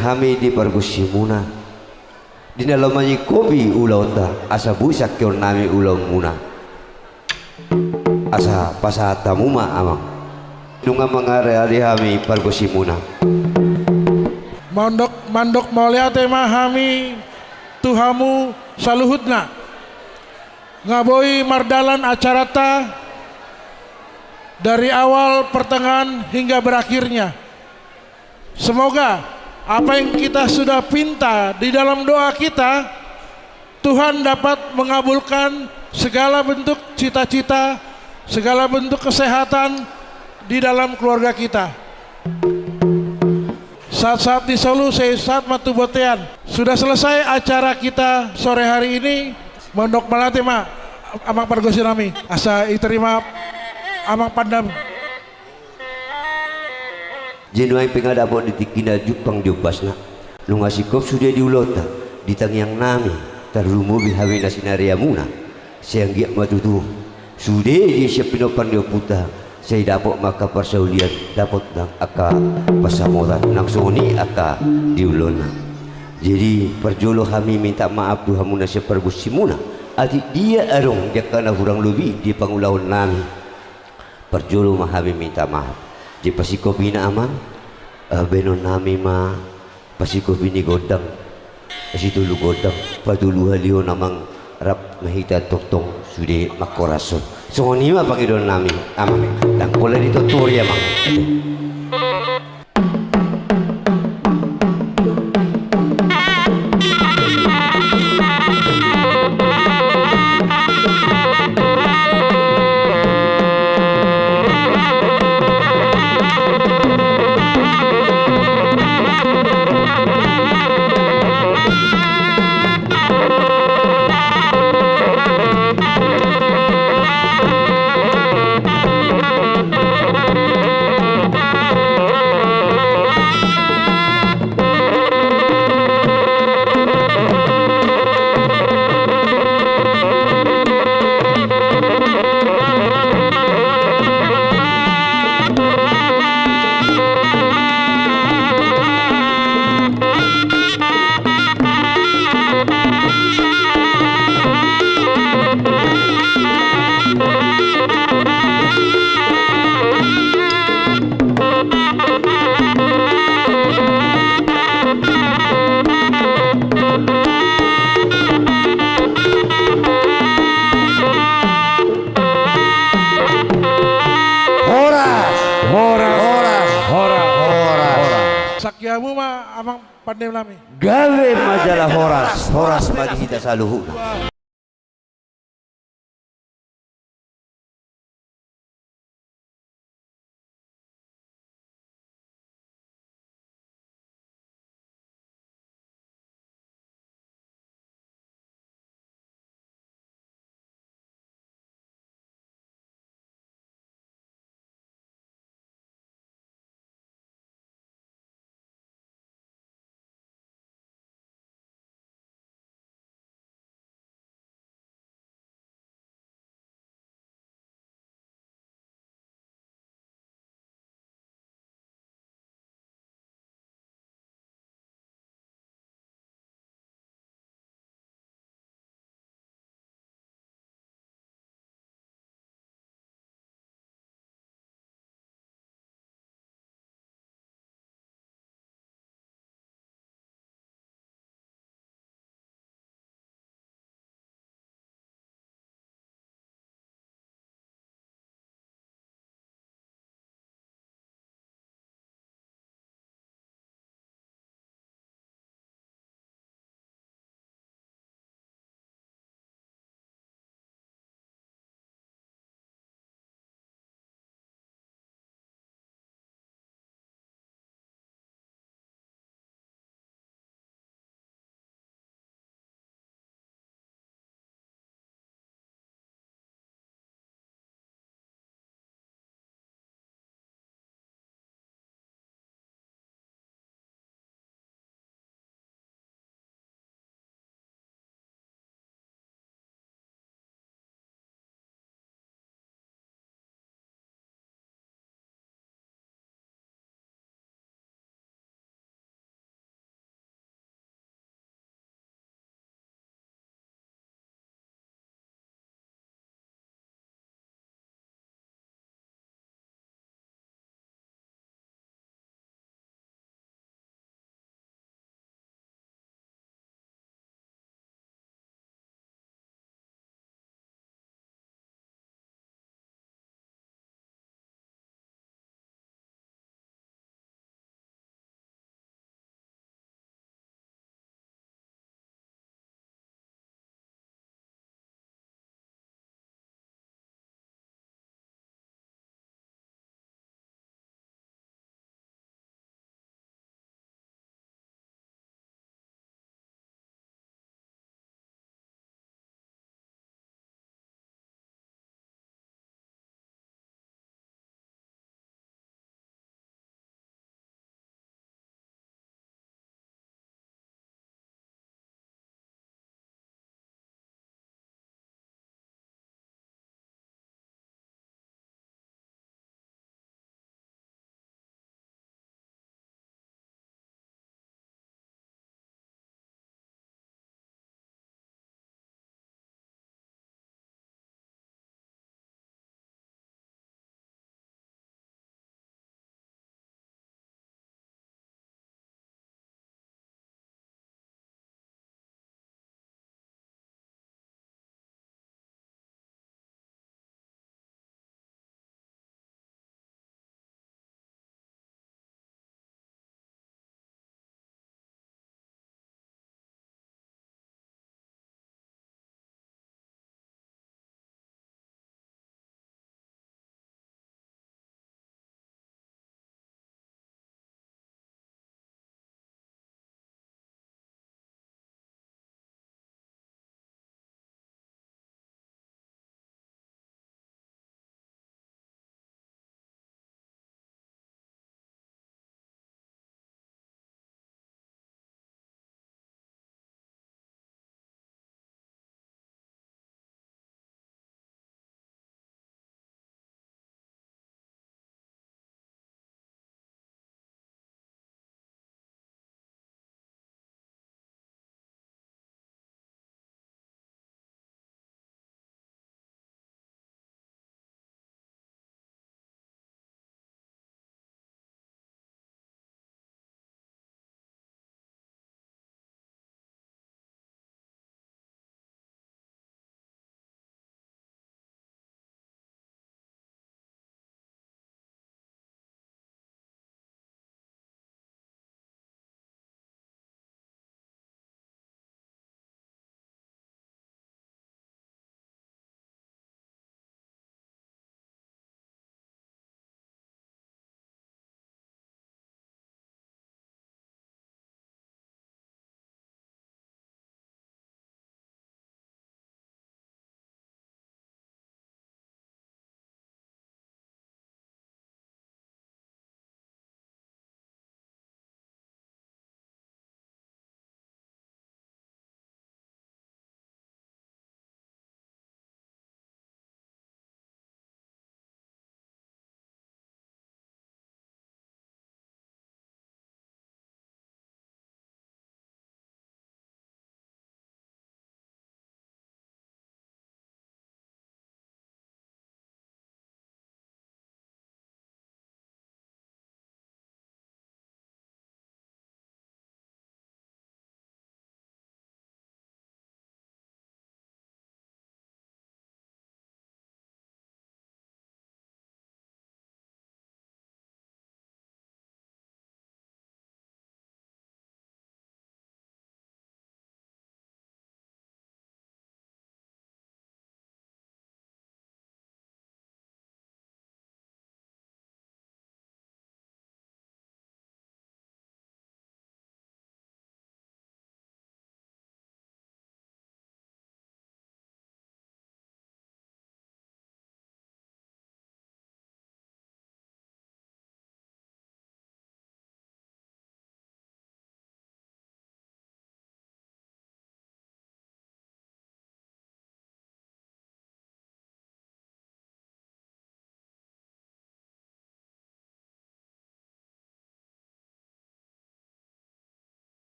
Kami di Pargusimuna di dalam kopi ulau ta asa busak kyor nami ulau muna asa pasata muma amang dunga mangare kami Pargusimuna mandok mulia tema kami tuhamu saluhutna ngaboi mardalan acarata dari awal pertengahan hingga berakhirnya. Semoga apa yang kita sudah pinta di dalam doa kita, Tuhan dapat mengabulkan segala bentuk cita-cita, segala bentuk kesehatan di dalam keluarga kita. Saat-saat di Solo, saat matu botean. Sudah selesai acara kita sore hari ini. Mondok Malate ma, amang Pargusinami. Asa iterima amang pandam. Jenuai pengadapot di tikina jupang jubasna lu ngasih kop sudah diulota di tangyang nami tarumu bihawe nasinaria muna sayang giak matutu sudah dia siapinopan dia puta saya dapat maka persaulian dapat nang aka pasamotan nang soni aka diulona jadi perjolo kami minta maaf Tuhan muna siap Pargusimuna adik dia arong dia kana kurang lebih di pangulahun nami perjolo mah kami minta maaf di pasiko bina amang benon nami ma pasiko bini godang pasitu lu godang padulu halio namang rap mahita toktong sude makorason so ni ma pangidon nami amang dan pula dituturi amang Sakyamu mah amang pandai lami. gawe majalah horas madihita saluhu